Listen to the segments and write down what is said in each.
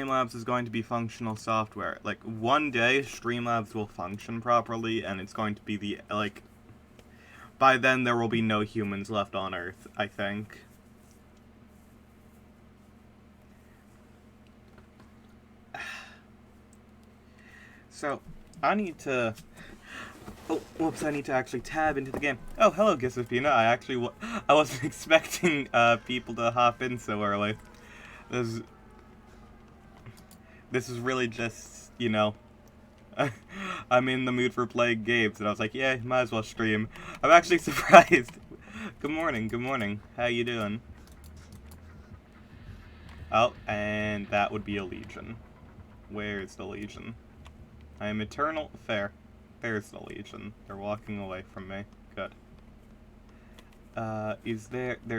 Streamlabs is going to be functional software. Like, one day, Streamlabs will function properly, and it's going to be the, like... By then, there will be no humans left on Earth, I think. So, I need to... Oh, whoops, I need to actually tab into the game. Oh, hello, Gisapina. I wasn't expecting, people to hop in so early. This is really just, you know... I'm in the mood for playing games, and I was like, yeah, might as well stream. I'm actually surprised. Good morning. How you doing? Oh, and that would be a Legion. Where's the Legion? I am eternal. Fair. There's the Legion. They're walking away from me. Good. There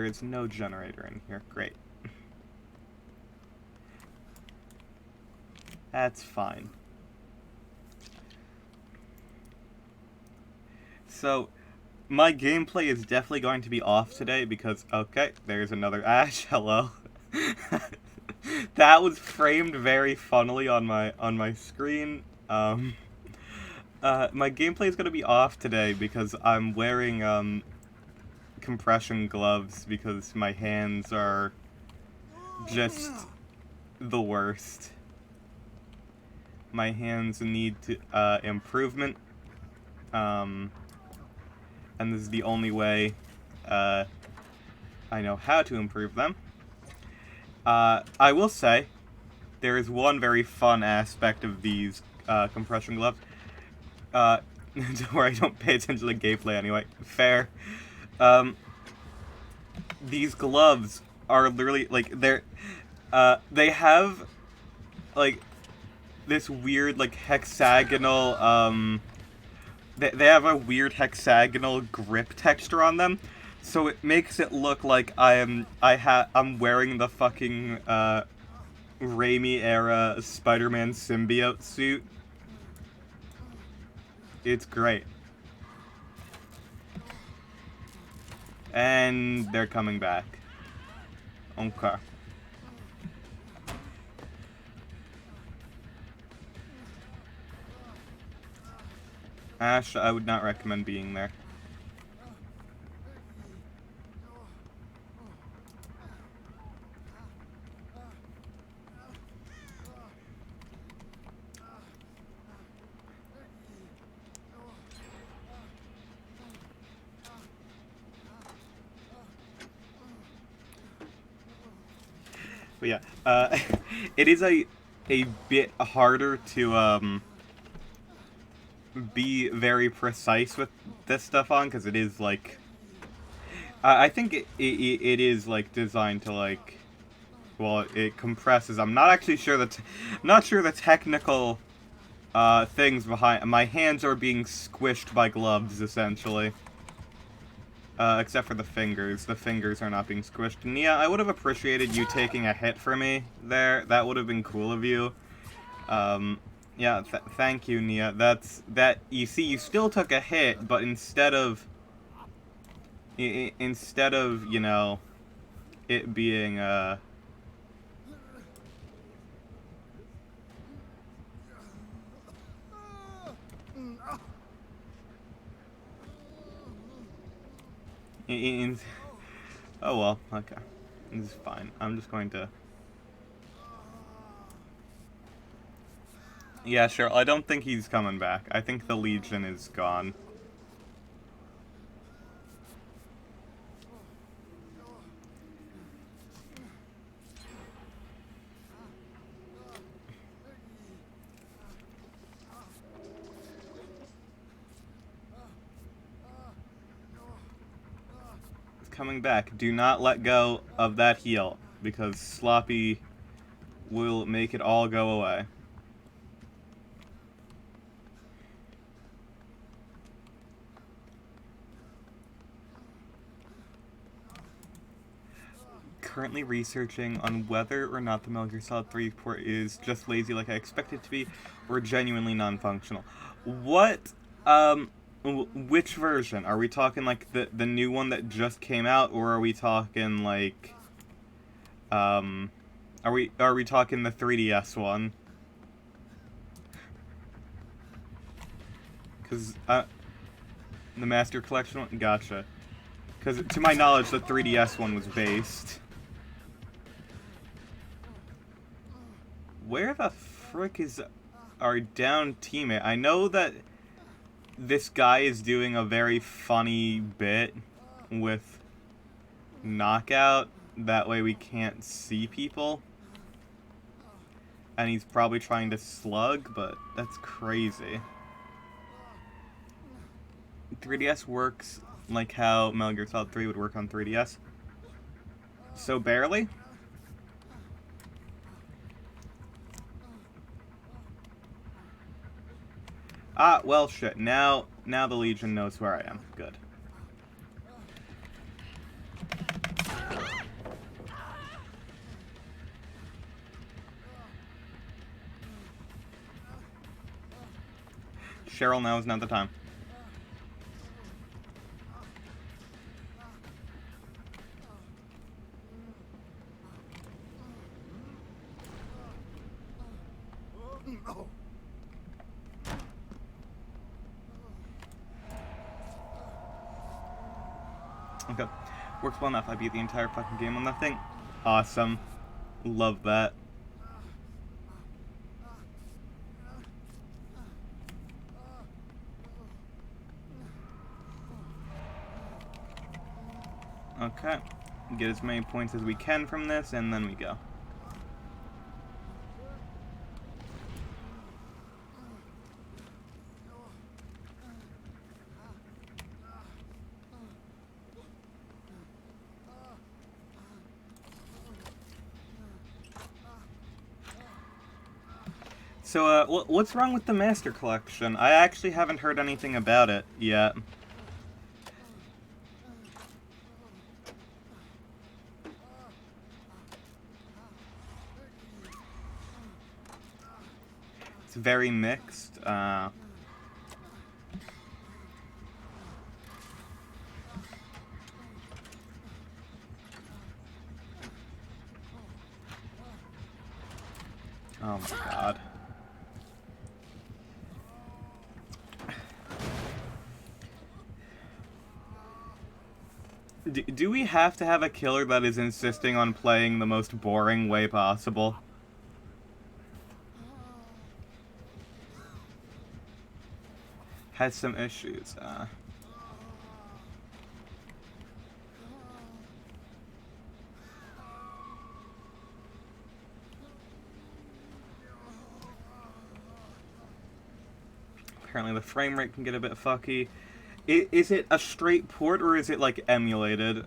is no generator in here. Great. That's fine. So, my gameplay is definitely going to be off today because, okay, there's another Ash. Hello. That was framed very funnily on my screen. My gameplay is going to be off today because I'm wearing, compression gloves because my hands are just the worst. My hands need to, improvement. And this is the only way, I know how to improve them. I will say, there is one very fun aspect of these, compression gloves. Where I don't pay attention to gameplay anyway. Fair. These gloves are literally, like, they have, like, this weird, like, hexagonal, they have a weird hexagonal grip texture on them, so it makes it look like I'm wearing the fucking, Raimi-era Spider-Man symbiote suit. It's great. And they're coming back. Okay. Ash, I would not recommend being there. But yeah, it is a bit harder to, be very precise with this stuff on, because it is, like... I think it is, like, designed to, like... Well, it compresses. I'm not actually sure not sure the technical, things behind... My hands are being squished by gloves, essentially. Except for the fingers. The fingers are not being squished. Nia, I would have appreciated you taking a hit for me there. That would have been cool of you. Yeah, thank you, Nia. You see, you still took a hit, but instead of, you know, it being, oh well, okay. This is fine. I'm just going to... Yeah, sure. I don't think he's coming back. I think the Legion is gone. It's coming back. Do not let go of that heal, because Sloppy will make it all go away. Currently researching on whether or not the Metal Gear Solid 3 port is just lazy like I expect it to be, or genuinely non-functional. What, which version? Are we talking, like, the new one that just came out, or are we talking, like, Are we talking the 3DS one? Cause the Master Collection one? Gotcha. Cause to my knowledge the 3DS one was based. Where the frick is our down teammate? I know that this guy is doing a very funny bit with knockout. That way we can't see people. And he's probably trying to slug, but that's crazy. 3DS works like how Metal Gear Solid 3 would work on 3DS. So barely? Ah, well, shit. Now the Legion knows where I am. Good. Cheryl, now is not the time. Okay. Works well enough. I beat the entire fucking game on that thing. Awesome. Love that. Okay. Get as many points as we can from this, and then we go. So, what's wrong with the Master Collection? I actually haven't heard anything about it yet. It's very mixed. Oh my god. Do we have to have a killer that is insisting on playing the most boring way possible? Has some issues. Apparently the frame rate can get a bit fucky. Is it a straight port or is it like emulated?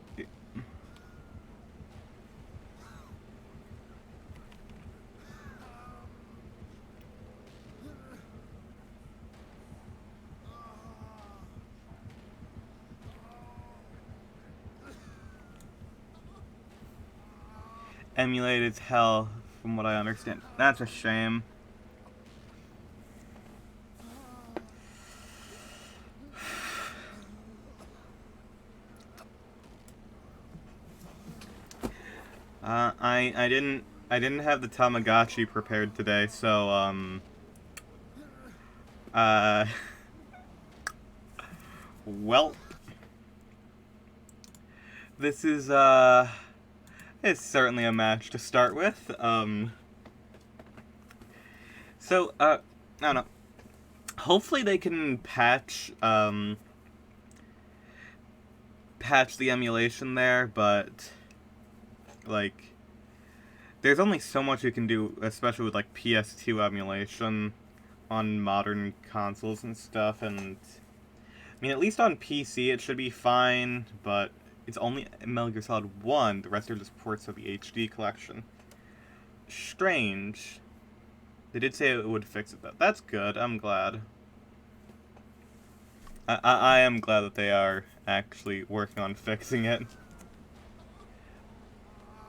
Emulated hell, from what I understand. That's a shame. I didn't have the Tamagotchi prepared today, so well, this is it's certainly a match to start with. I don't know. Hopefully they can patch the emulation there, but like there's only so much you can do, especially with like PS2 emulation on modern consoles and stuff, and I mean at least on PC it should be fine, but it's only Metal Gear Solid 1, the rest are just ports of the HD collection. Strange. They did say it would fix it though. That's good, I'm glad. I am glad that they are actually working on fixing it.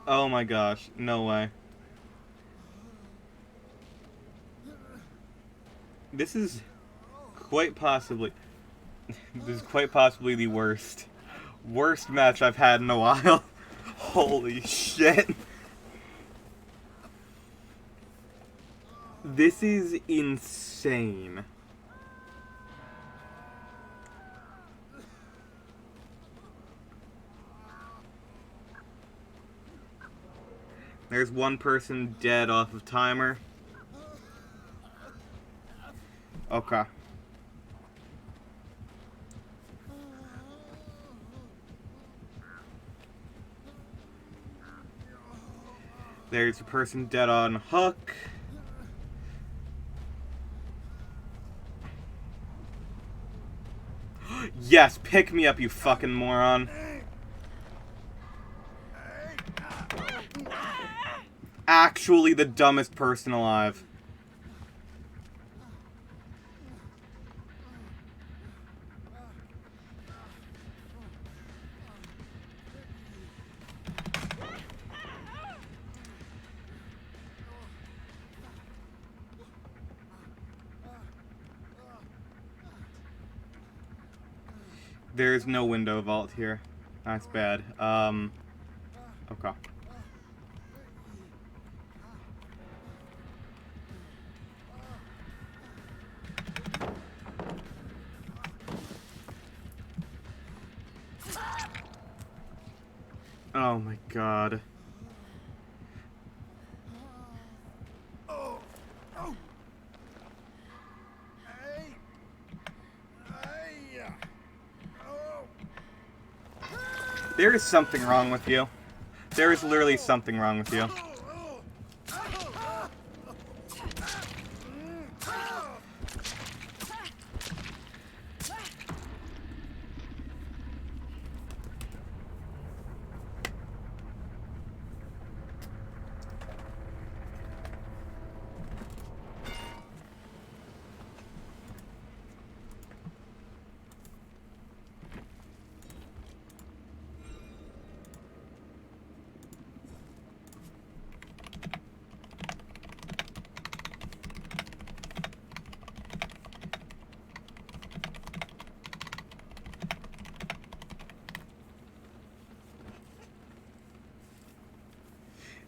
Oh my gosh, no way. This is quite possibly the worst match I've had in a while. Holy shit. This is insane. There's one person dead off of timer. Okay. There's a person dead on hook. Yes, pick me up, you fucking moron. Actually the dumbest person alive. There's no window vault here. That's bad. Okay. Oh my god. There is something wrong with you. There is literally something wrong with you.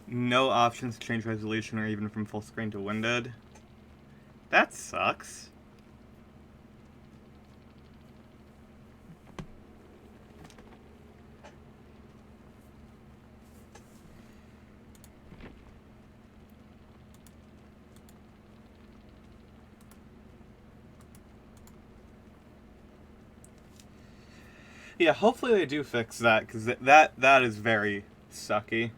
No options to change resolution or even from full screen to windowed. That sucks. Yeah, hopefully they do fix that, because that is very sucky.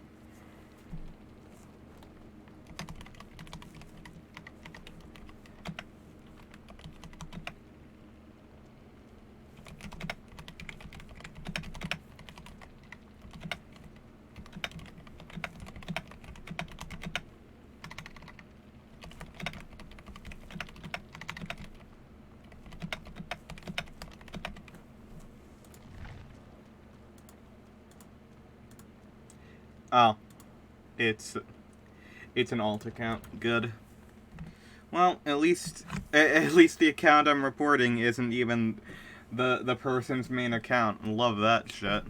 Oh. It's an alt account. Good. Well, at least the account I'm reporting isn't even the person's main account. Love that shit.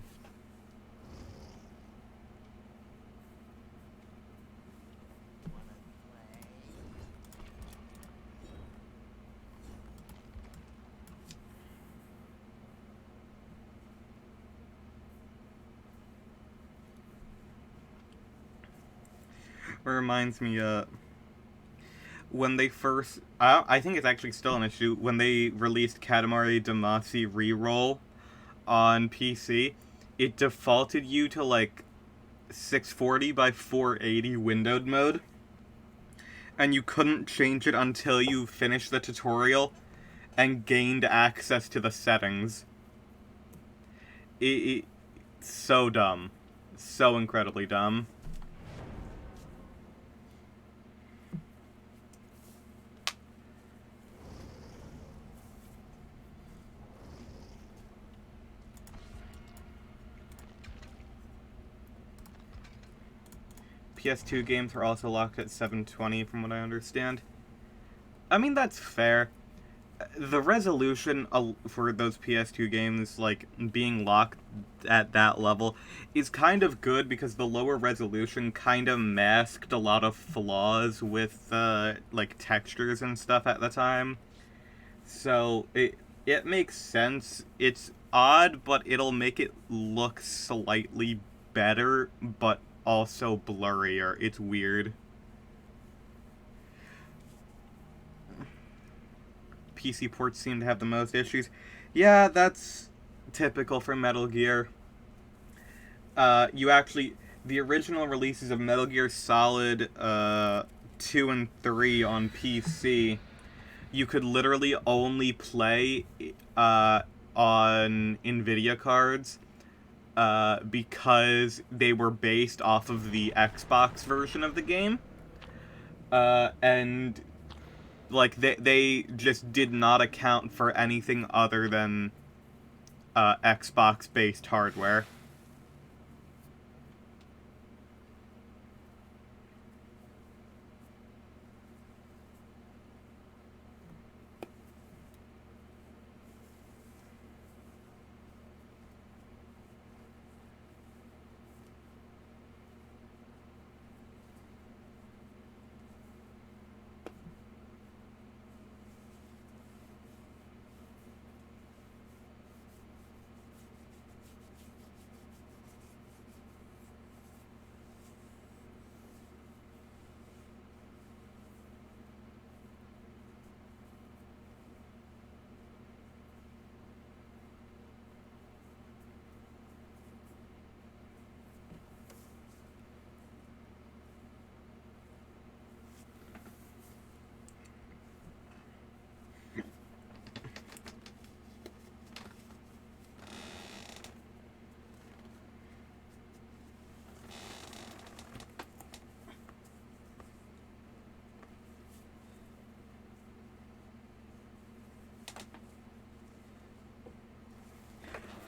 It reminds me, when they first... I think it's actually still an issue. When they released Katamari Damacy Reroll on PC, it defaulted you to, like, 640 by 480 windowed mode. And you couldn't change it until you finished the tutorial and gained access to the settings. It's so dumb. So incredibly dumb. PS2 games are also locked at 720 from what I understand. I mean, that's fair. the resolution for those PS2 games, like being locked at that level, is kind of good because the lower resolution kind of masked a lot of flaws with like textures and stuff at the time. So it makes sense. It's odd, but it'll make it look slightly better, but also blurrier. It's weird. PC ports seem to have the most issues. Yeah, that's typical for Metal Gear. You actually, the original releases of Metal Gear Solid 2 and 3 on PC, you could literally only play on NVIDIA cards because they were based off of the Xbox version of the game. And like they just did not account for anything other than Xbox based hardware.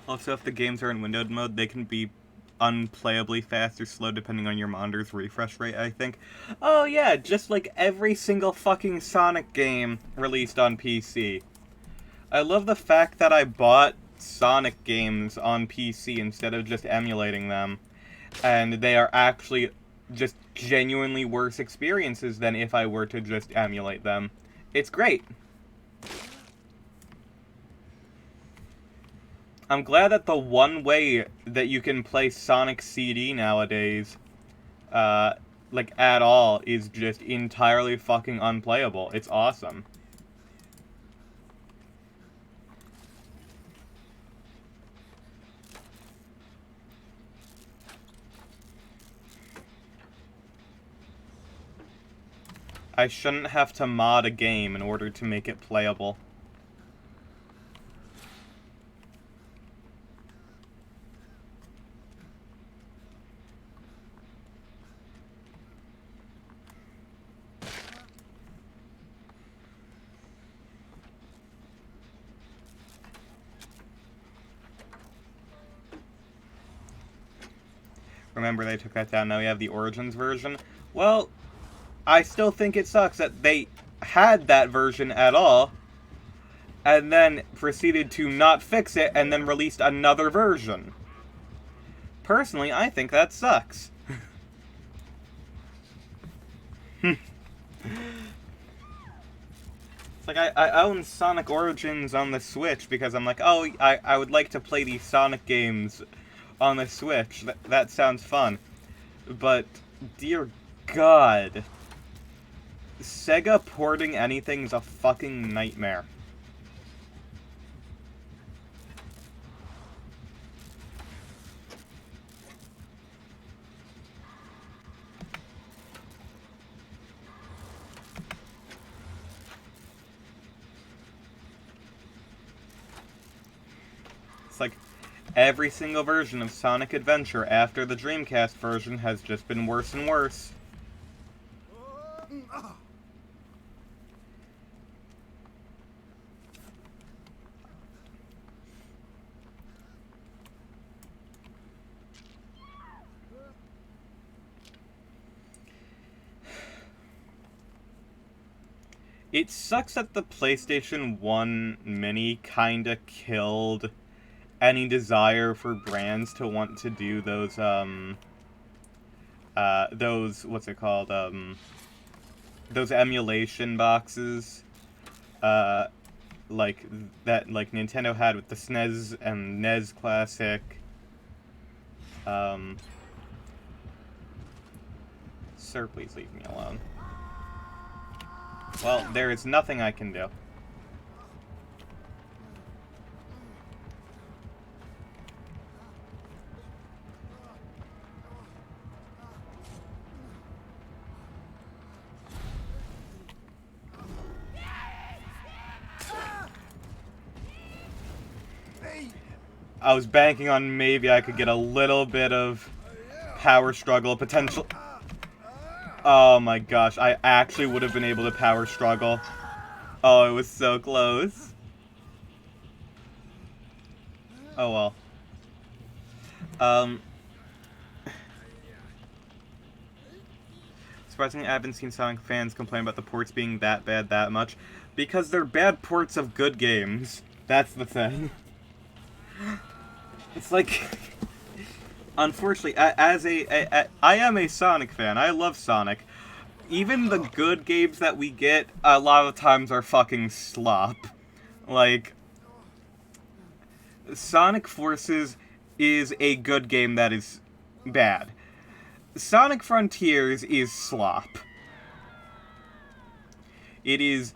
Also, if the games are in windowed mode, they can be unplayably fast or slow depending on your monitor's refresh rate, I think. Oh yeah, just like every single fucking Sonic game released on PC. I love the fact that I bought Sonic games on PC instead of just emulating them, and they are actually just genuinely worse experiences than if I were to just emulate them. It's great. I'm glad that the one way that you can play Sonic CD nowadays, uh, like at all, is just entirely fucking unplayable. It's awesome. I shouldn't have to mod a game in order to make it playable. Remember, they took that down. Now we have the Origins version. Well, I still think it sucks that they had that version at all, and then proceeded to not fix it, and then released another version. Personally, I think that sucks. It's like, I own Sonic Origins on the Switch because I'm like, oh, I would like to play these Sonic games on the Switch. That sounds fun. But, dear God, Sega porting anything's a fucking nightmare. It's like, every single version of Sonic Adventure after the Dreamcast version has just been worse and worse. It sucks that the PlayStation 1 Mini kinda killed any desire for brands to want to do what's it called, those emulation boxes, uh, like, like, Nintendo had with the SNES and NES Classic. Sir, please leave me alone. Well, there is nothing I can do. I was banking on maybe I could get a little bit of power struggle potential. Oh my gosh, I actually would have been able to power struggle. Oh, it was so close. Oh well. Surprisingly, I haven't seen Sonic fans complain about the ports being that bad that much. Because they're bad ports of good games. That's the thing. It's like... Unfortunately, I am a Sonic fan. I love Sonic. Even the good games that we get, a lot of times are fucking slop. Like... Sonic Forces is a good game that is bad. Sonic Frontiers is slop. It is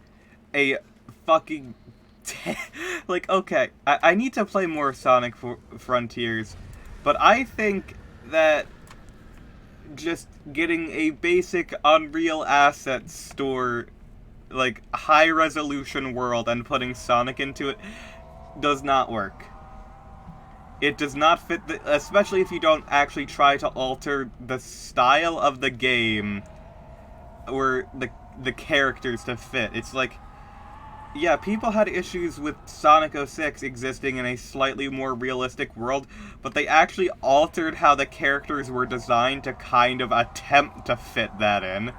a fucking... like, okay, I need to play more Sonic Frontiers, but I think that just getting a basic Unreal Asset Store, like, high-resolution world and putting Sonic into it does not work. It does not fit, especially if you don't actually try to alter the style of the game or the characters to fit. It's like, yeah, people had issues with Sonic 06 existing in a slightly more realistic world, but they actually altered how the characters were designed to kind of attempt to fit that in.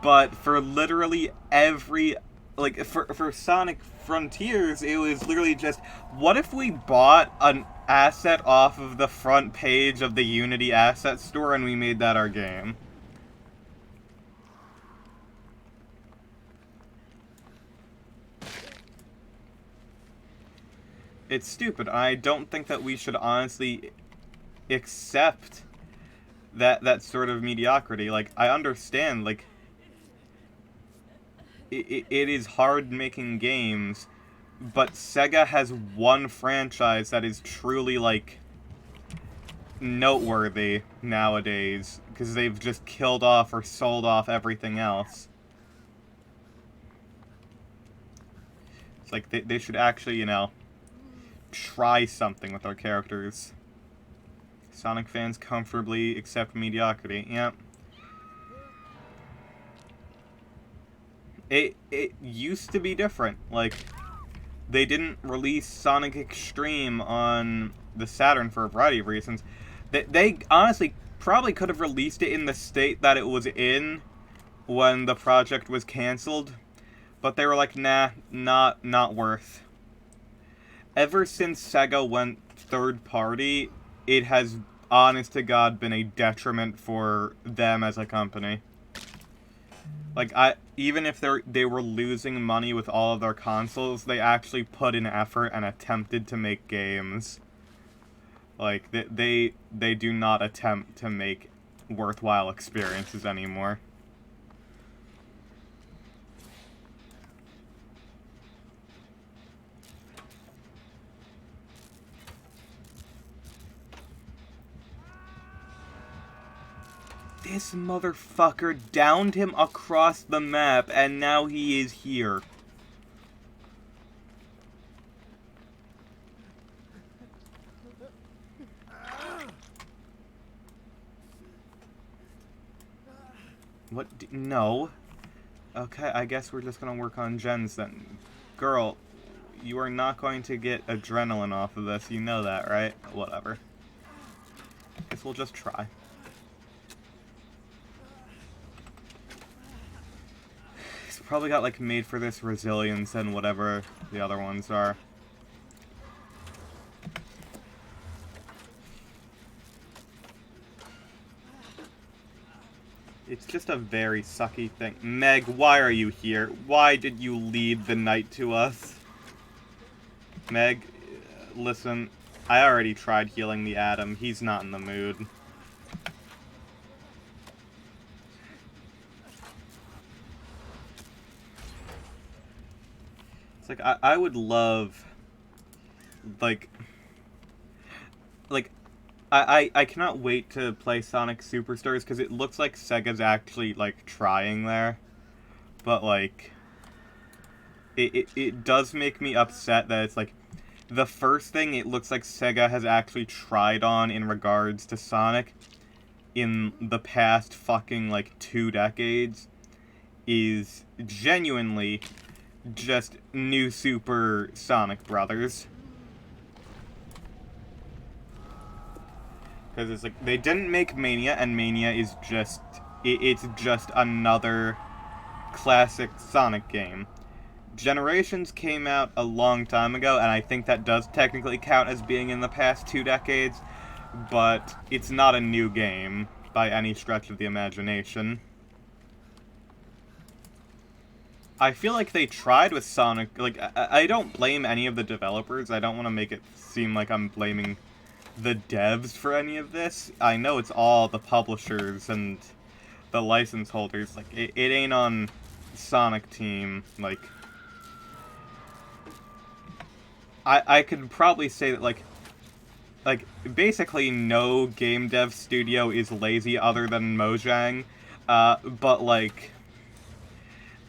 But for literally every... like, for Sonic Frontiers, it was literally just, what if we bought an asset off of the front page of the Unity Asset Store and we made that our game? It's stupid. I don't think that we should honestly accept that sort of mediocrity. Like, I understand, like, it is hard making games, but Sega has one franchise that is truly, like, noteworthy nowadays, because they've just killed off or sold off everything else. It's like, they should actually, you know, try something with their characters. Sonic fans comfortably accept mediocrity. Yep. It used to be different. Like, they didn't release Sonic Extreme on the Saturn for a variety of reasons. They honestly probably could have released it in the state that it was in when the project was canceled, but they were like, nah, not worth. Ever since Sega went third party, it has, honest to God, been a detriment for them as a company. Like, even if they were losing money with all of their consoles, they actually put in effort and attempted to make games. Like, they do not attempt to make worthwhile experiences anymore. This motherfucker downed him across the map, and now he is here. What? No. Okay, I guess we're just gonna work on gens then. Girl, you are not going to get adrenaline off of this. You know that, right? Whatever. Guess we'll just try. probably got, like, made for this resilience and whatever the other ones are. It's just a very sucky thing. Meg, why are you here? Why did you lead the night to us? Meg, listen, I already tried healing the Atom. He's not in the mood. It's like, I would love, like, I cannot wait to play Sonic Superstars, because it looks like Sega's actually, like, trying there. But, like, it does make me upset that it's, like, the first thing it looks like Sega has actually tried on in regards to Sonic in the past fucking, like, 2 decades is genuinely just New Super Sonic Brothers. Because it's like, they didn't make Mania, and Mania is just, it's just another classic Sonic game. Generations came out a long time ago, and I think that does technically count as being in the past 2 decades, but it's not a new game by any stretch of the imagination. I feel like they tried with Sonic, like, I don't blame any of the developers. I don't want to make it seem like I'm blaming the devs for any of this. I know it's all the publishers and the license holders. Like, it ain't on Sonic Team. Like, I could probably say that, like, basically no game dev studio is lazy other than Mojang, but, like,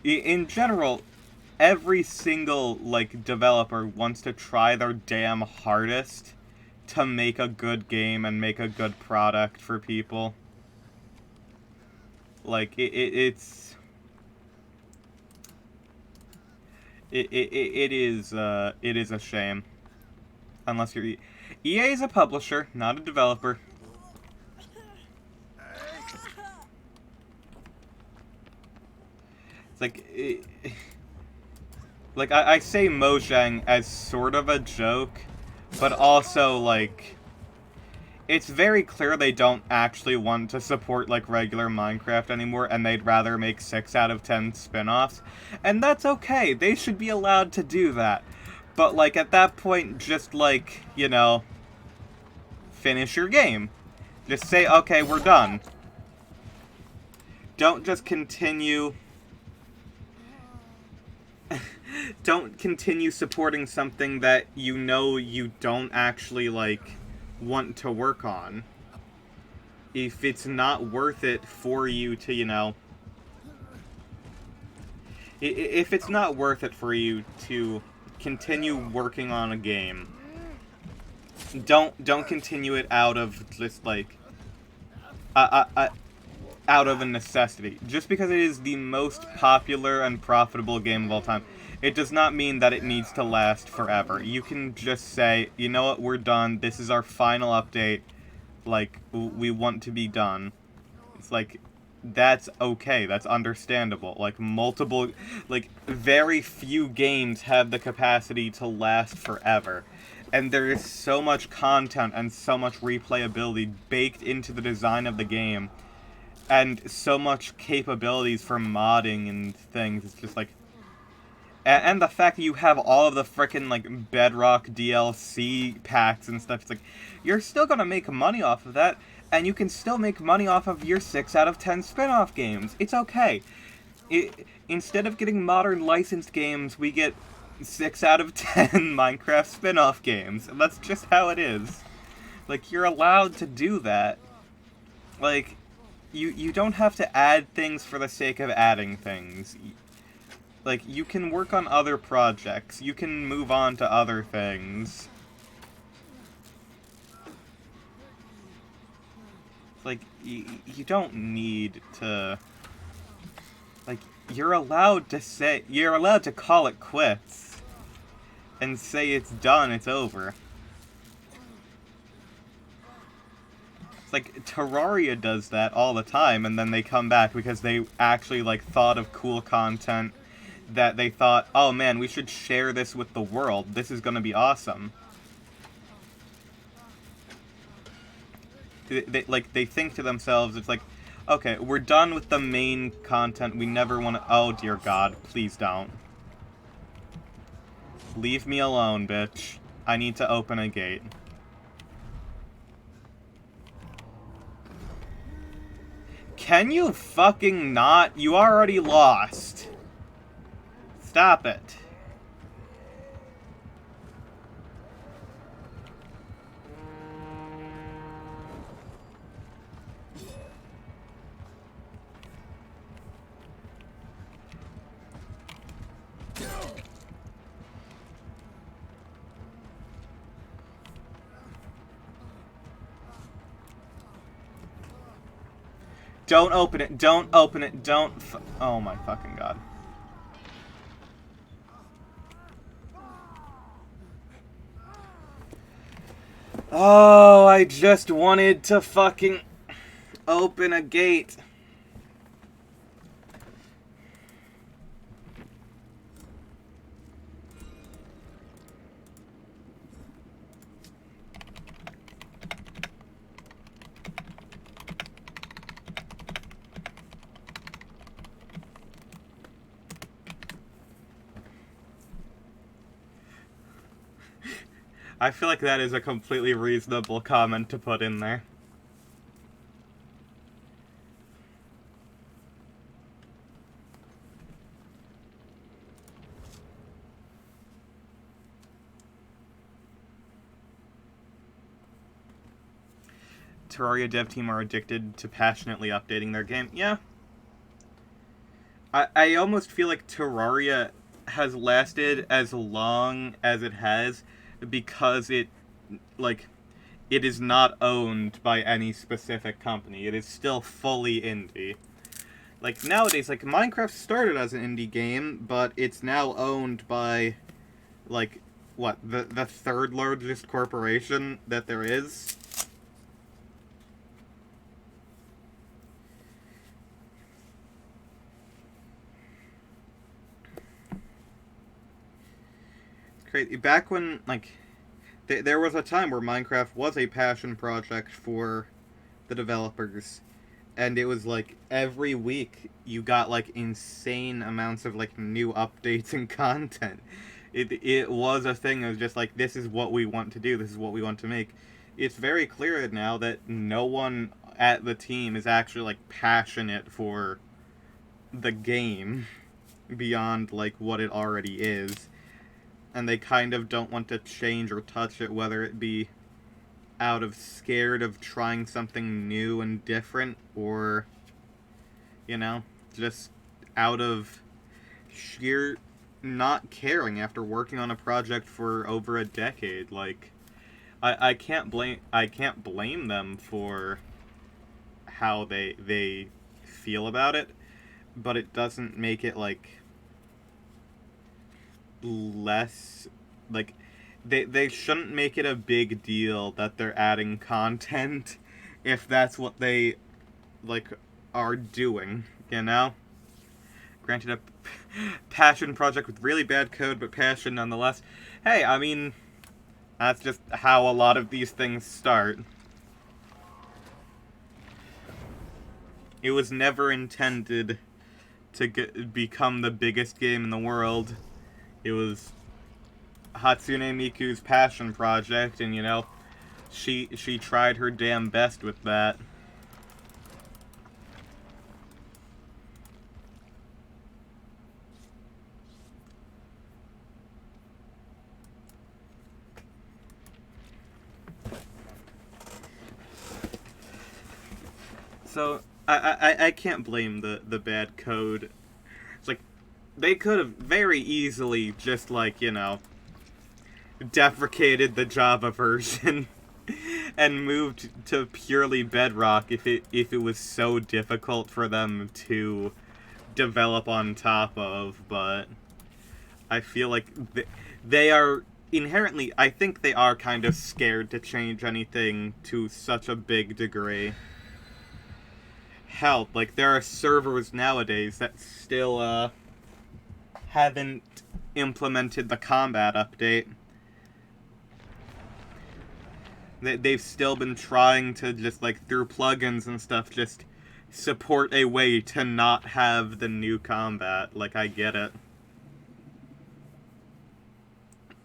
in general, every single, like, developer wants to try their damn hardest to make a good game and make a good product for people. Like, it is a shame. Unless you're EA is a publisher, not a developer. It's like, I say Mojang as sort of a joke, but also, like, it's very clear they don't actually want to support, like, regular Minecraft anymore, and they'd rather make 6 out of 10 spin-offs. And that's okay, they should be allowed to do that. But, like, at that point, just, like, you know, finish your game. Just say, okay, we're done. Don't just continue... don't continue supporting something that you know you don't actually, like, want to work on. If it's not worth it for you to, you know... if it's not worth it for you to continue working on a game, don't continue it out of just, like... out of a necessity. Just because it is the most popular and profitable game of all time, it does not mean that it needs to last forever. You can just say, you know what, we're done, this is our final update, like, we want to be done. It's like, that's okay, that's understandable. Like, multiple, like, very few games have the capacity to last forever. And there is so much content and so much replayability baked into the design of the game, and so much capabilities for modding and things. It's just like... And the fact that you have all of the frickin', like, Bedrock DLC packs and stuff, it's like, you're still gonna make money off of that, and you can still make money off of your 6 out of 10 spin-off games. It's okay. Instead of getting modern licensed games, we get 6 out of 10 Minecraft spin-off games. And that's just how it is. Like, you're allowed to do that. Like... You don't have to add things for the sake of adding things. Like, you can work on other projects. You can move on to other things. Like, you don't need to... Like, you're allowed to call it quits. And say it's done, it's over. Like, Terraria does that all the time, and then they come back because they actually, like, thought of cool content that they thought, oh man, we should share this with the world. This is gonna be awesome. They think to themselves, it's like, okay, we're done with the main content. We never want to... Oh, dear God. Please don't. Leave me alone, bitch. I need to open a gate. Can you fucking not? You already lost. Stop it. Don't open it. Don't open it. Don't... Oh my fucking God. Oh, I just wanted to fucking open a gate. I feel like that is a completely reasonable comment to put in there. Terraria dev team are addicted to passionately updating their game. Yeah. I almost feel like Terraria has lasted as long as it has because it is not owned by any specific company. It is still fully indie. Like, nowadays, like, Minecraft started as an indie game, but it's now owned by, like, what, the third largest corporation that there is? It's crazy. Back when, like... There was a time where Minecraft was a passion project for the developers, and it was like every week you got like insane amounts of like new updates and content. It was a thing. It was just like, this is what we want to do. This is what we want to make. It's very clear now that no one at the team is actually like passionate for the game beyond like what it already is. And they kind of don't want to change or touch it, whether it be out of scared of trying something new and different, or, you know, just out of sheer not caring after working on a project for over a decade. Like, I can't blame them for how they feel about it, but it doesn't make it like less, like, they shouldn't make it a big deal that they're adding content if that's what they like are doing, you know? Granted, a passion project with really bad code, but passion nonetheless. Hey, I mean, that's just how a lot of these things start. It was never intended to become the biggest game in the world. It was Hatsune Miku's passion project, and, you know, she tried her damn best with that. So, I can't blame the bad code. It's like, they could have very easily just, like, you know, deprecated the Java version and moved to purely Bedrock if it was so difficult for them to develop on top of, but I feel like they are inherently, I think they are kind of scared to change anything to such a big degree. Hell, like, there are servers nowadays that still, haven't implemented the combat update. They've still been trying to just, like, through plugins and stuff, just support a way to not have the new combat. Like, I get it.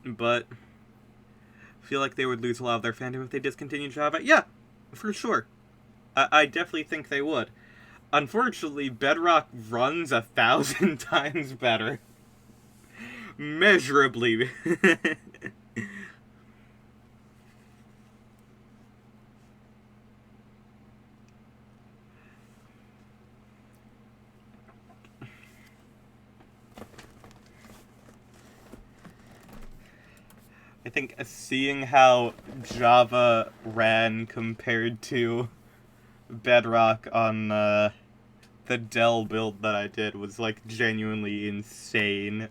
But I feel like they would lose a lot of their fandom if they discontinued Java. Yeah, for sure. I definitely think they would. Unfortunately, Bedrock runs 1,000 times better. Measurably. I think seeing how Java ran compared to Bedrock on the Dell build that I did was, like, genuinely insane.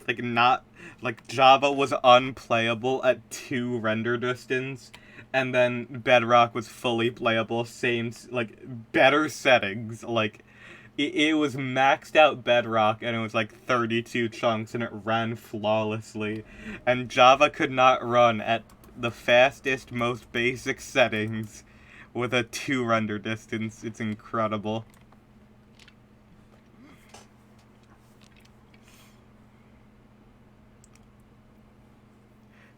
Like, not... Like, Java was unplayable at 2 render distance, and then Bedrock was fully playable, same, like, better settings. Like, it was maxed out Bedrock, and it was like 32 chunks, and it ran flawlessly. And Java could not run at the fastest, most basic settings with a 2 render distance. It's incredible.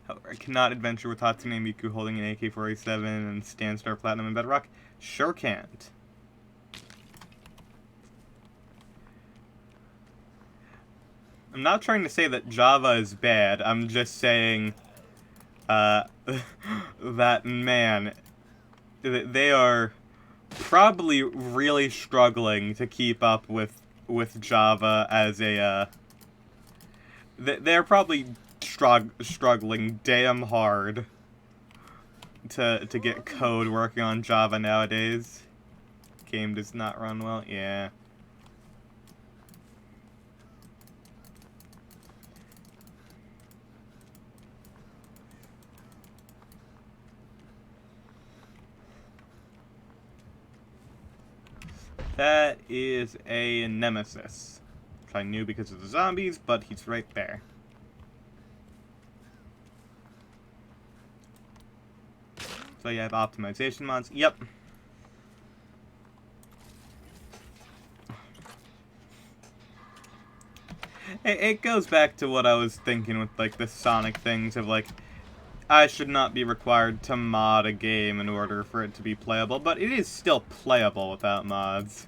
However, I cannot adventure with Hatsune Miku holding an AK-47 and Standstar Platinum in Bedrock. Sure can't. I'm not trying to say that Java is bad, I'm just saying, that, man, they are probably really struggling to keep up with Java as a, they're probably struggling damn hard to get code working on Java nowadays. Game does not run well, yeah. That is a nemesis, which I knew because of the zombies, but he's right there. So you have optimization mods. Yep. It goes back to what I was thinking with, like, the Sonic things of, like, I should not be required to mod a game in order for it to be playable, but it is still playable without mods.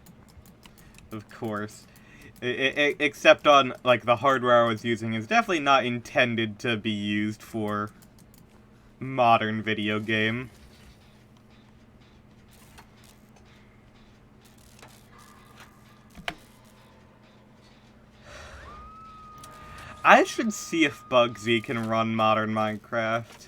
Of course. Except on, like, the hardware I was using is definitely not intended to be used for modern video game. I should see if Bugsy can run modern Minecraft.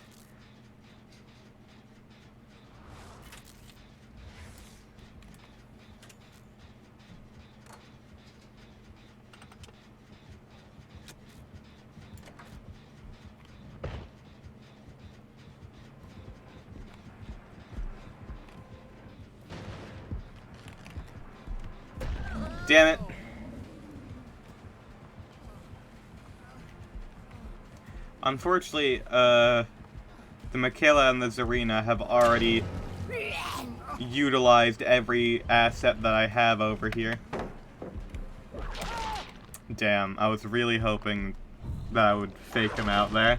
Damn it. Unfortunately, the Michaela and the Zarina have already utilized every asset that I have over here. Damn, I was really hoping that I would fake him out there.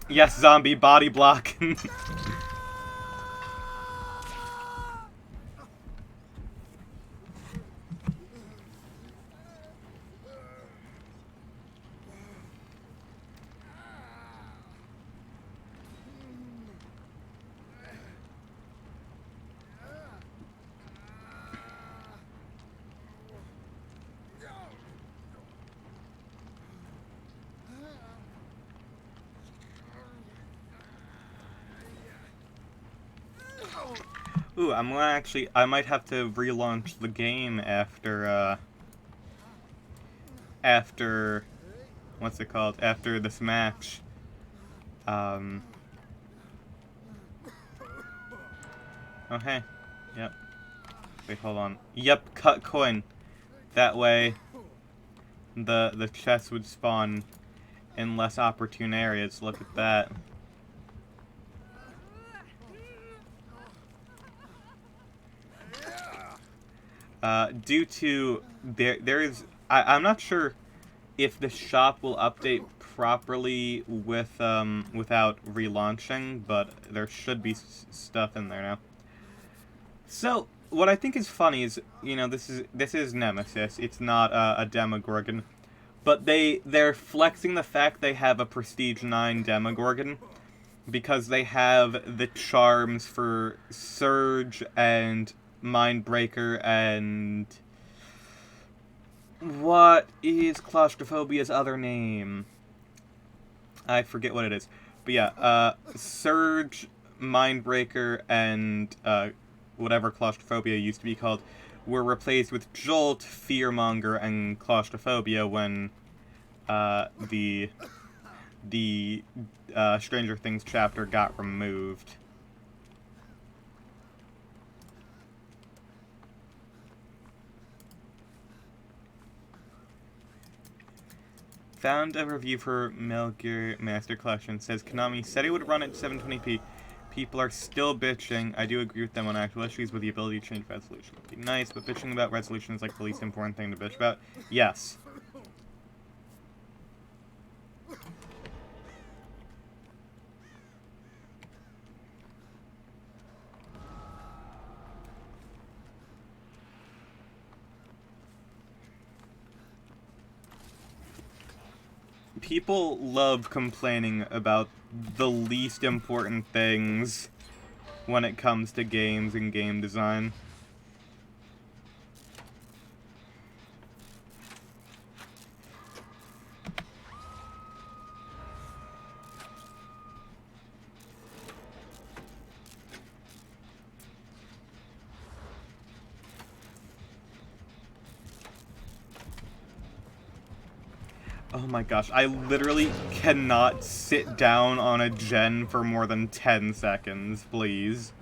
Yes, zombie body block. Ooh, I might have to relaunch the game after, what's it called? After this match. Oh, hey. Yep. Wait, hold on. Yep, cut coin. That way, the chests would spawn in less opportune areas. Look at that. Due to I'm not sure if the shop will update properly with without relaunching, but there should be stuff in there now. So what I think is funny is, you know, this is Nemesis. It's not a Demogorgon, but they're flexing the fact they have a Prestige 9 Demogorgon because they have the charms for Surge and Mindbreaker and what is Claustrophobia's other name? I forget what it is. But yeah, Surge, Mindbreaker, and whatever Claustrophobia used to be called were replaced with Jolt, Fearmonger, and Claustrophobia when the Stranger Things chapter got removed. Found a review for Metal Gear Master Collection. Says Konami said it would run at 720p. People are still bitching. I do agree with them on actual issues, with the ability to change resolution would be nice, but bitching about resolution is like the least important thing to bitch about. Yes. People love complaining about the least important things when it comes to games and game design. Oh my gosh, I literally cannot sit down on a gen for more than 10 seconds, please.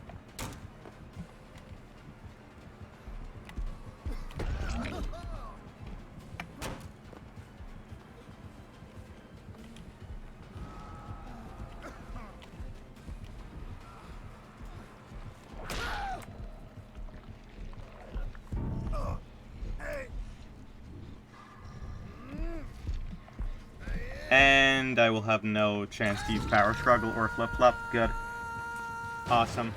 And I will have no chance to use Power Struggle or Flip-Flop. Good. Awesome.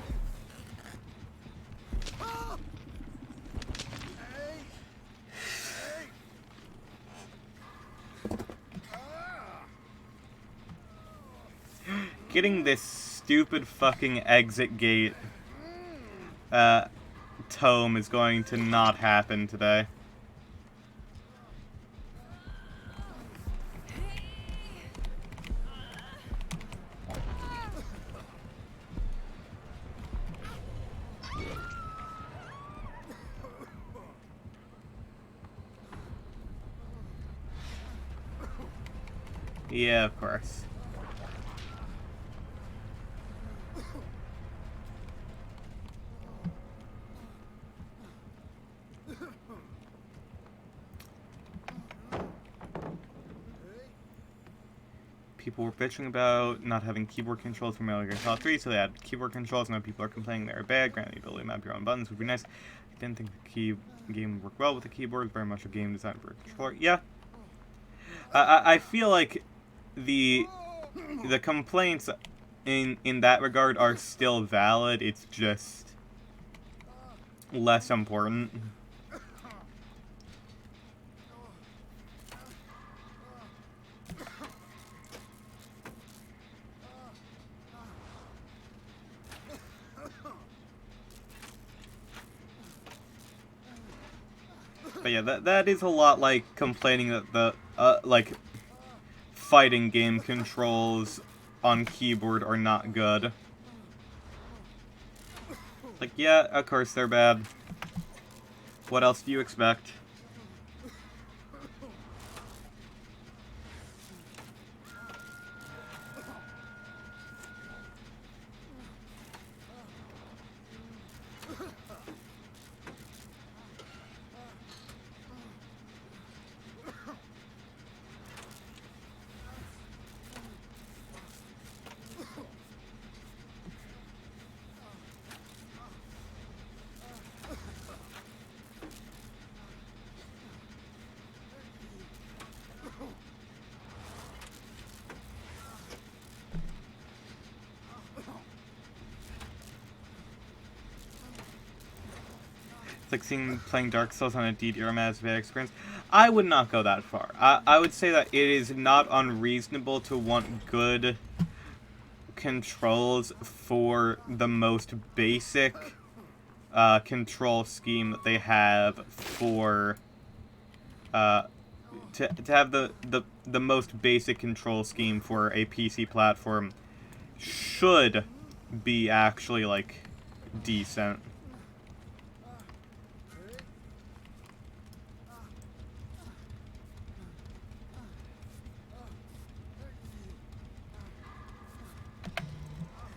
Getting this stupid fucking exit gate tome is going to not happen today. Yeah, of course. People were bitching about not having keyboard controls for Metal Gear Solid 3, so they had keyboard controls. Now people are complaining they're bad. Granted, the ability to map your own buttons would be nice. I didn't think the game would work well with the keyboard. It's very much a game designed for a controller. Yeah. I feel like the complaints in that regard are still valid. It's just less important. But yeah, that is a lot like complaining that the like fighting game controls on keyboard are not good. Like, yeah, of course they're bad. What else do you expect? like seeing playing Dark Souls on a DDR as a bad experience. I would not go that far. I would say that it is not unreasonable to want good controls for the most basic control scheme that they have for to have the most basic control scheme for a PC platform should be actually like decent.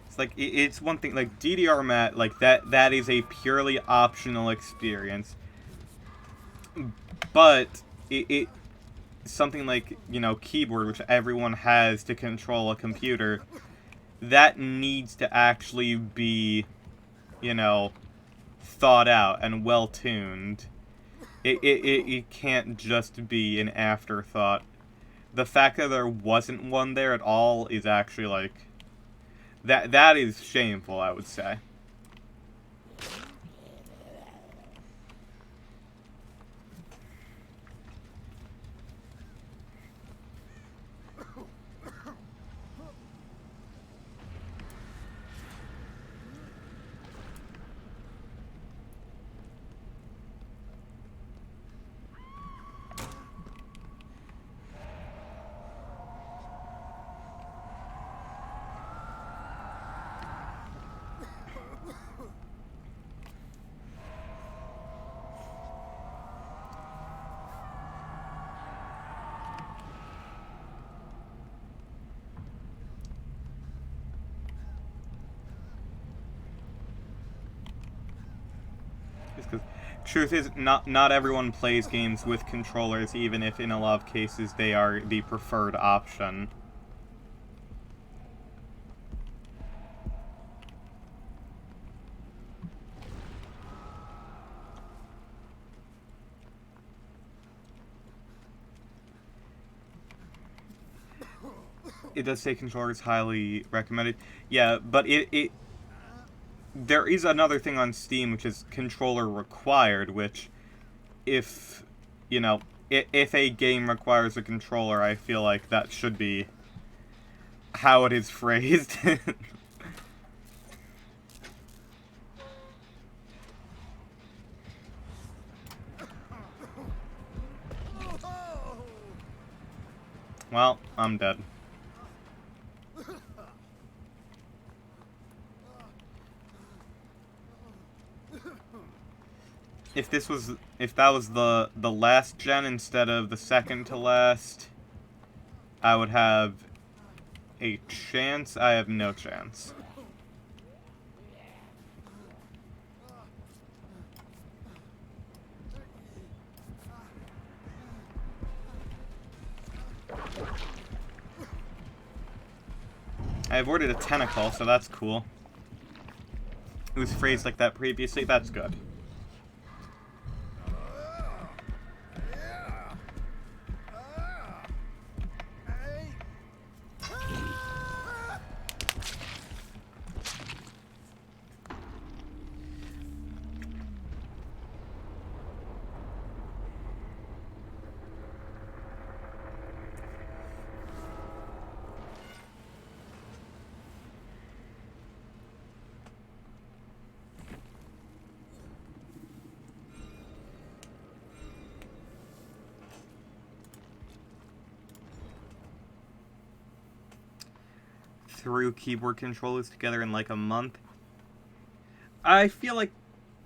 It's like it's one thing like DDR mat like that is a purely optional experience, but it something like, you know, keyboard, which everyone has to control a computer, that needs to actually be, you know, thought out and well tuned. It can't just be an afterthought. The fact that there wasn't one there at all is actually like that is shameful, I would say. Because truth is, not everyone plays games with controllers, even if in a lot of cases they are the preferred option. It does say controllers highly recommended. Yeah, but there is another thing on Steam, which is controller required, which, if, you know, if a game requires a controller, I feel like that should be how it is phrased. Well, I'm dead. If that was the last gen instead of the second to last, I would have a chance. I have no chance. I avoided a tentacle, so that's cool. It was phrased like that previously, that's good. Threw keyboard controllers together in like a month. I feel like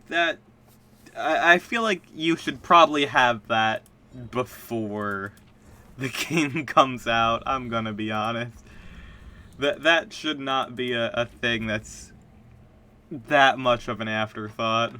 that. I feel like you should probably have that before the game comes out. I'm gonna be honest. That should not be a thing that's that much of an afterthought.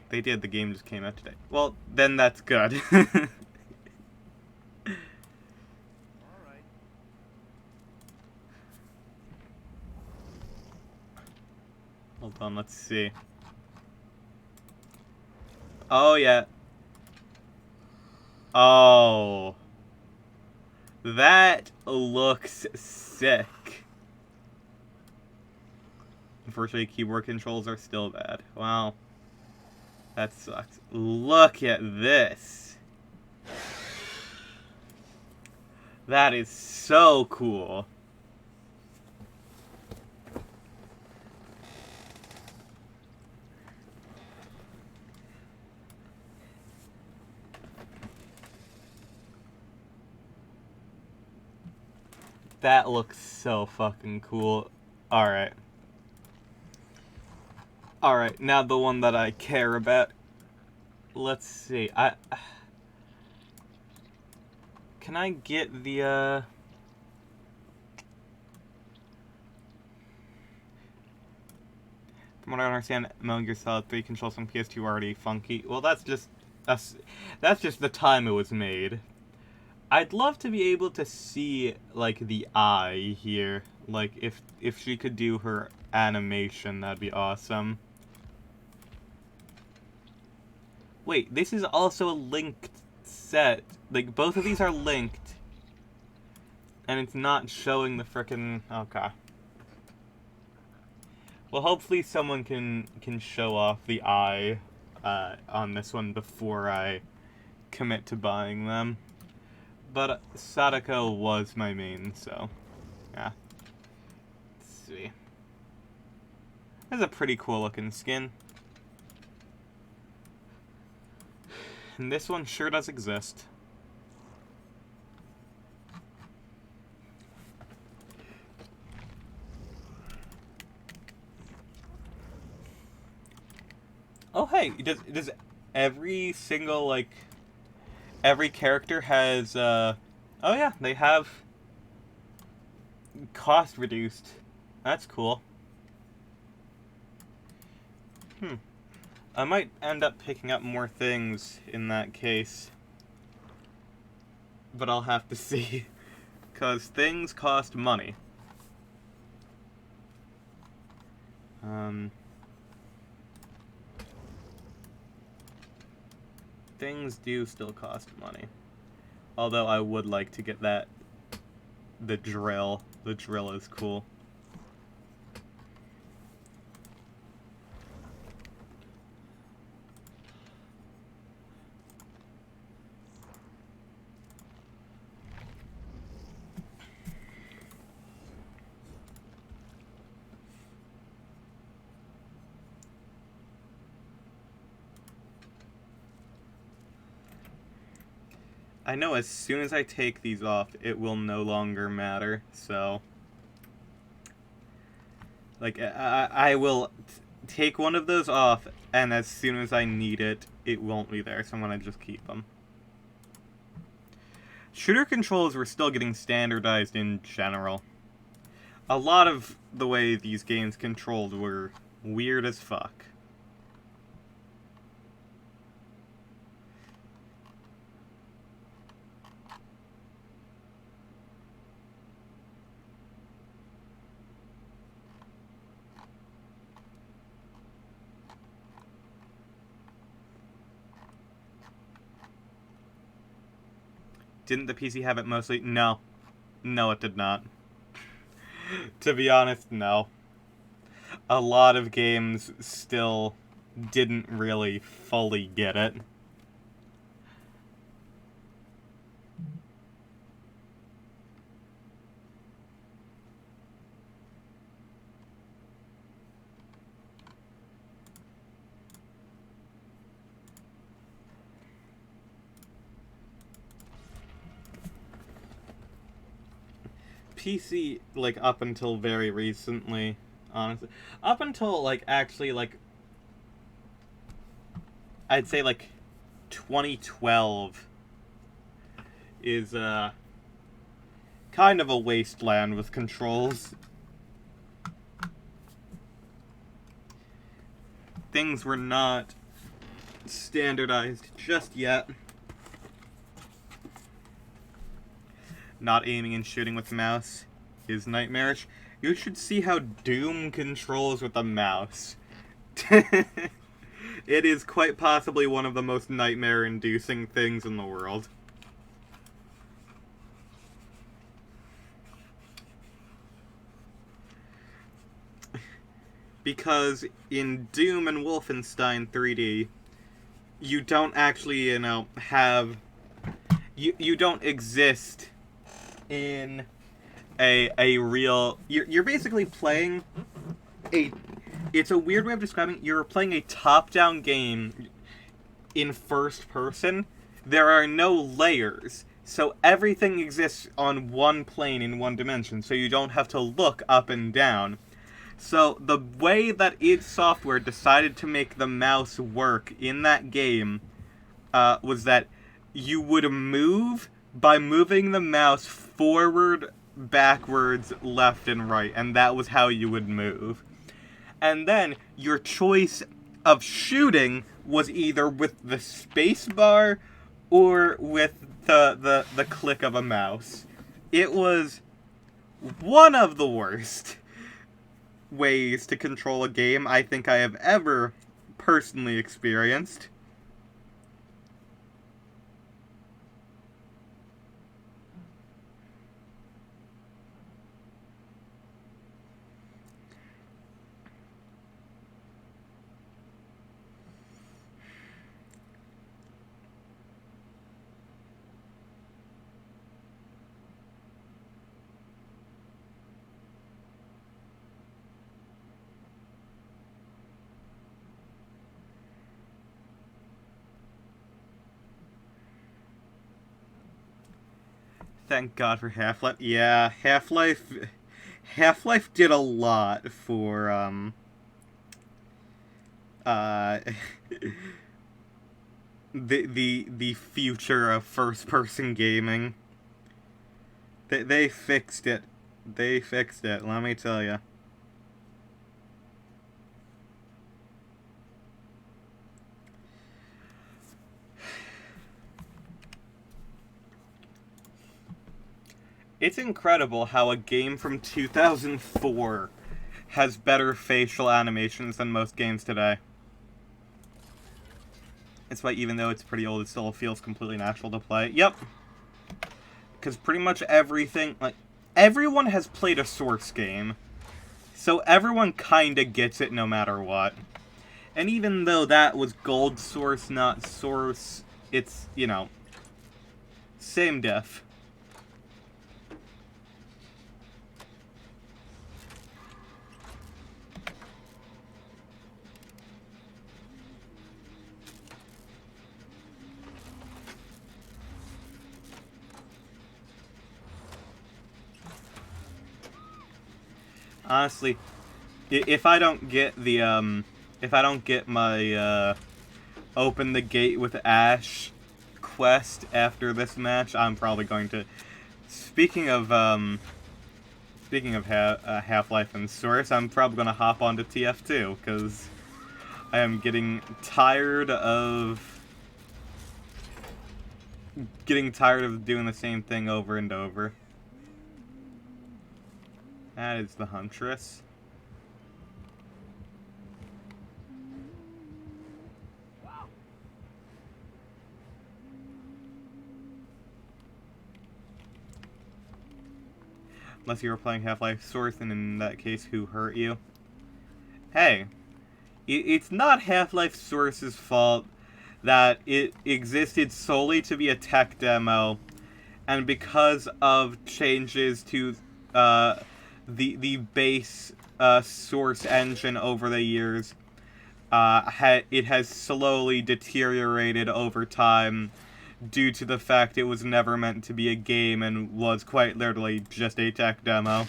They did. The game just came out today. Well, then that's good. Hold on, let's see. Oh, yeah. Oh. That looks sick. Unfortunately, keyboard controls are still bad. Wow. That sucks. Look at this. That is so cool. That looks so fucking cool. Alright. Alright, now the one that I care about. Let's see. Can I get the, From what I understand, Metal Gear Solid 3 controls on PS2 are already funky. Well, that's just the time it was made. I'd love to be able to see, like, the eye here. Like, if she could do her animation, that'd be awesome. Wait, this is also a linked set. Like, both of these are linked. And it's not showing the frickin'... Okay. Well, hopefully someone can show off the eye on this one before I commit to buying them. But Sadako was my main, so yeah. Let's see. That's a pretty cool looking skin. And this one sure does exist. Oh hey, does every single, like, every character has, oh yeah, they have cost reduced. That's cool. I might end up picking up more things in that case. But I'll have to see. 'Cause things cost money. Things do still cost money. Although I would like to get that, the drill. The drill is cool. I know as soon as I take these off, it will no longer matter, so... Like, I will take one of those off, and as soon as I need it, it won't be there, so I'm gonna just keep them. Shooter controls were still getting standardized in general. A lot of the way these games controlled were weird as fuck. Didn't the PC have it mostly? No. No, it did not. To be honest, no. A lot of games still didn't really fully get it. PC, like, up until very recently, honestly. Up until, like, actually, like, I'd say, like, 2012 is, kind of a wasteland with controls. Things were not standardized just yet. Not aiming and shooting with the mouse is nightmarish. You should see how Doom controls with a mouse. It is quite possibly one of the most nightmare-inducing things in the world. Because in Doom and Wolfenstein 3D, you don't actually, have... You don't exist in a real... You're basically playing a... It's a weird way of describing it. You're playing a top-down game in first person. There are no layers, so everything exists on one plane in one dimension, so you don't have to look up and down. So the way that id Software decided to make the mouse work in that game was that you would move by moving the mouse forward, backwards, left, and right, and that was how you would move. And then your choice of shooting was either with the space bar or with the click of a mouse. It was one of the worst ways to control a game I think I have ever personally experienced. Thank God for Half-Life. Yeah, Half-Life did a lot for the future of first-person gaming. They fixed it. They fixed it, let me tell you. It's incredible how a game from 2004 has better facial animations than most games today. It's why even though it's pretty old, it still feels completely natural to play. Yep. Because pretty much everything, like, everyone has played a Source game. So everyone kinda gets it no matter what. And even though that was Gold Source, not Source, it's, same diff. Honestly, if I don't get my, open the gate with Ash quest after this match, I'm probably going to... Speaking of Half-Life and Source, I'm probably going to hop onto TF2, because I am getting tired of doing the same thing over and over. That is the Huntress. Unless you were playing Half-Life Source, and in that case, who hurt you? Hey, it's not Half-Life Source's fault that it existed solely to be a tech demo, and because of changes to the base Source engine over the years, it has slowly deteriorated over time due to the fact it was never meant to be a game and was quite literally just a tech demo.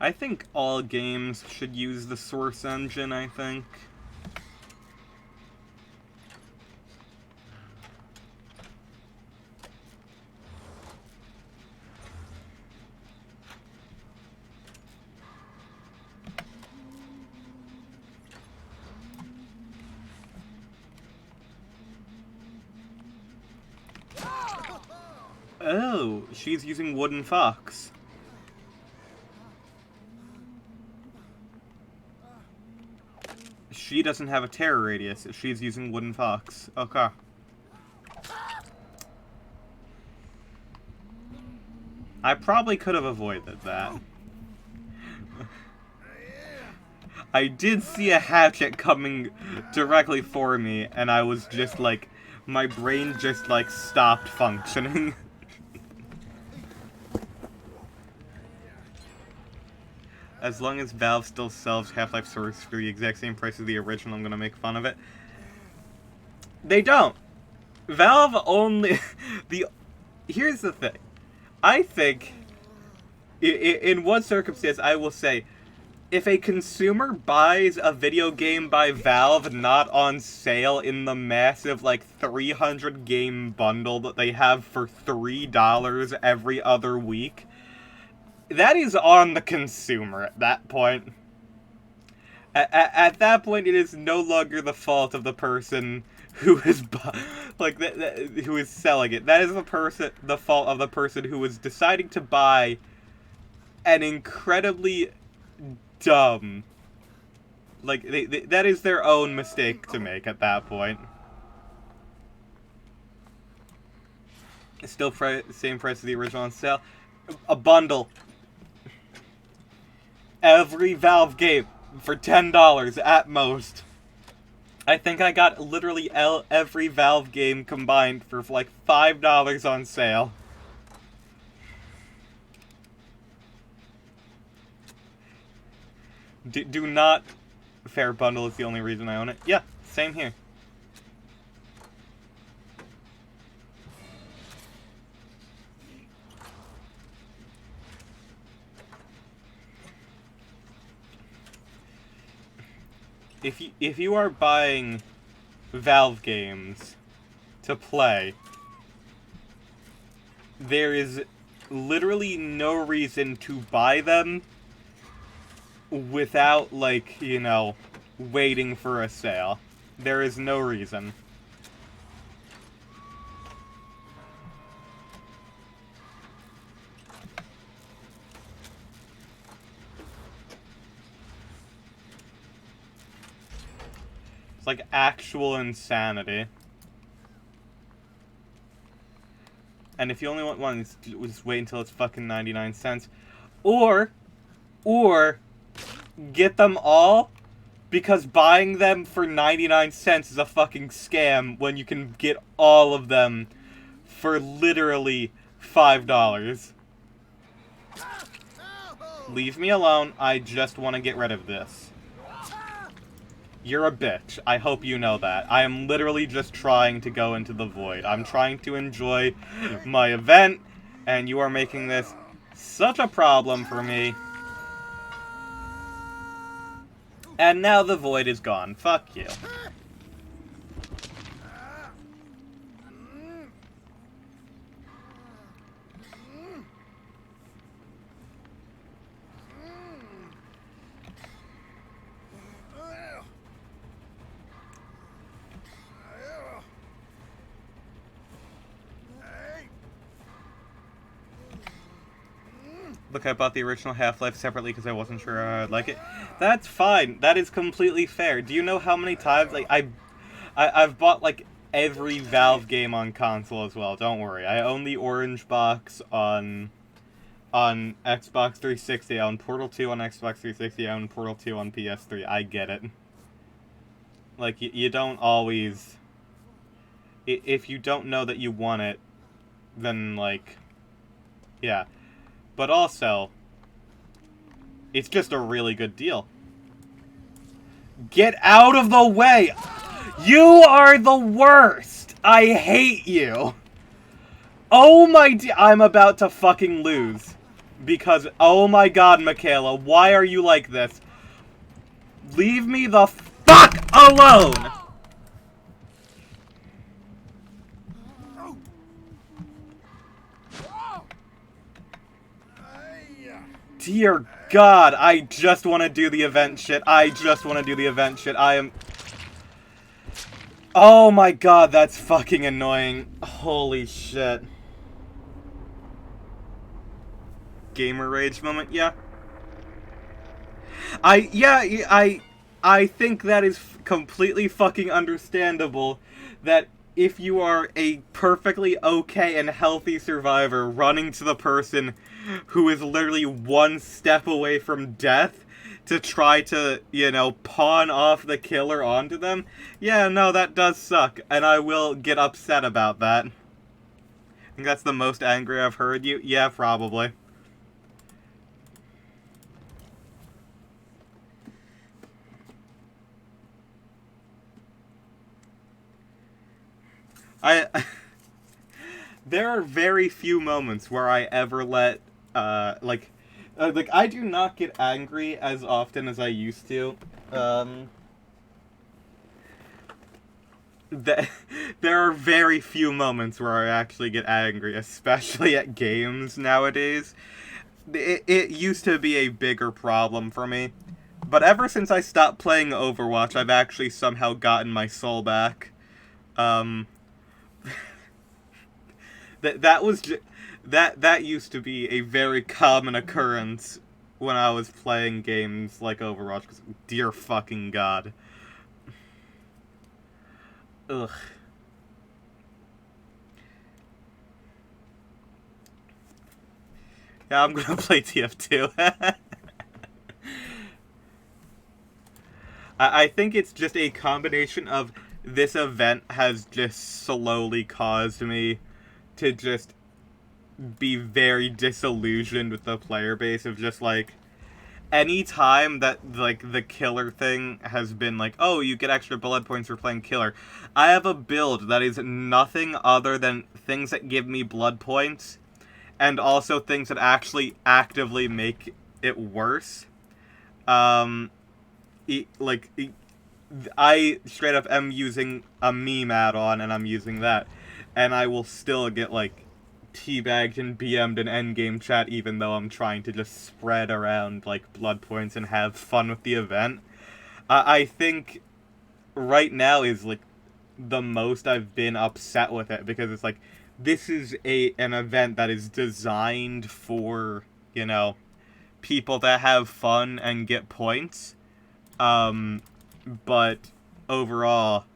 I think all games should use the source engine, I think. Oh, she's using Wooden Fox. She doesn't have a terror radius. She's using Wooden Fox. Okay. I probably could have avoided that. I did see a hatchet coming directly for me, and I was just like, my brain just like stopped functioning. As long as Valve still sells Half-Life Source for the exact same price as the original, I'm gonna make fun of it. They don't. Valve only... Here's the thing. I think, in one circumstance, I will say, if a consumer buys a video game by Valve not on sale in the massive, like, 300 game bundle that they have for $3 every other week, that is on the consumer at that point. At that point, it is no longer the fault of the person who is who is selling it. That is the fault of the person who is deciding to buy an incredibly dumb. Like that is their own mistake to make at that point. Still same price as the original on sale. A bundle. Every Valve game for $10 at most. I think I got literally every Valve game combined for like $5 on sale. Do not... Fair bundle is the only reason I own it. Yeah, same here. If you are buying Valve games to play, there is literally no reason to buy them without, like, you know, waiting for a sale. There is no reason. It's like actual insanity. And if you only want one, just wait until it's fucking 99 cents. Or get them all, because buying them for 99 cents is a fucking scam when you can get all of them for literally $5. Leave me alone. I just want to get rid of this. You're a bitch. I hope you know that. I am literally just trying to go into the void. I'm trying to enjoy my event, and you are making this such a problem for me. And now the void is gone. Fuck you. Look, I bought the original Half-Life separately because I wasn't sure I'd like it. That's fine. That is completely fair. Do you know how many times, like, I've bought, like, every Valve game on console as well. Don't worry. I own the orange box on Xbox 360. I own Portal 2 on Xbox 360. I own Portal 2 on PS3. I get it. Like, you don't always... If you don't know that you want it, then, like... Yeah. But also, it's just a really good deal. Get out of the way! You are the worst! I hate you! Oh my I'm about to fucking lose. Because, oh my god, Michaela, why are you like this? Leave me the fuck alone! Dear God, I just want to do the event shit. I am... Oh my god, that's fucking annoying. Holy shit. Gamer rage moment, yeah. I think that is completely fucking understandable that if you are a perfectly okay and healthy survivor running to the person who is literally one step away from death to try to, you know, pawn off the killer onto them, yeah, no, that does suck, and I will get upset about that. I think that's the most angry I've heard you. Yeah, probably. There are very few moments where I ever let, like, I do not get angry as often as I used to. There are very few moments where I actually get angry, especially at games nowadays. It used to be a bigger problem for me. But ever since I stopped playing Overwatch, I've actually somehow gotten my soul back. That was that used to be a very common occurrence when I was playing games like Overwatch. 'Cause, dear fucking God. Ugh. Yeah, I'm gonna play TF2. I think it's just a combination of this event has just slowly caused me to just be very disillusioned with the player base of just, like, any time that, like, the killer thing has been like, oh, you get extra blood points for playing killer. I have a build that is nothing other than things that give me blood points, and also things that actually actively make it worse. I straight up am using a meme add-on, and I'm using that. And I will still get, like, teabagged and BM'd in endgame chat, even though I'm trying to just spread around, like, blood points and have fun with the event. I think right now is, like, the most I've been upset with it, because it's like, this is an event that is designed for, you know, people that have fun and get points. But overall,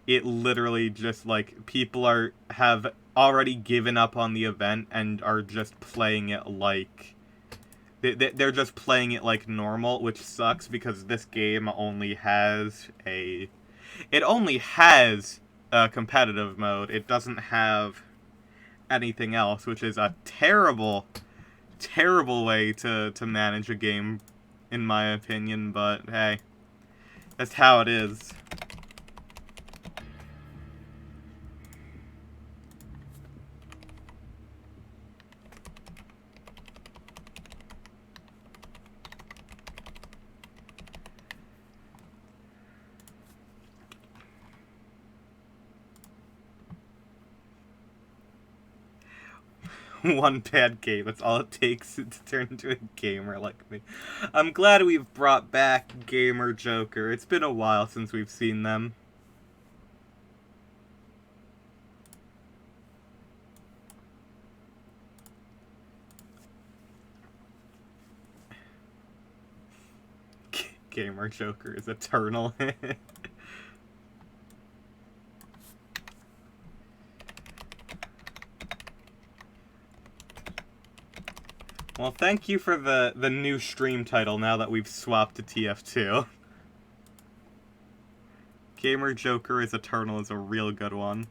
it literally just, like, people have already given up on the event and are just playing it like... They're just playing it like normal, which sucks because this game only has a... It only has a competitive mode. It doesn't have anything else, which is a terrible, terrible way to manage a game, in my opinion, but hey, that's how it is. One bad game, that's all it takes to turn into a gamer like me. I'm glad we've brought back Gamer Joker. It's been a while since we've seen them. Gamer Joker is eternal. Well, thank you for the new stream title now that we've swapped to TF2. Gamer Joker is Eternal is a real good one.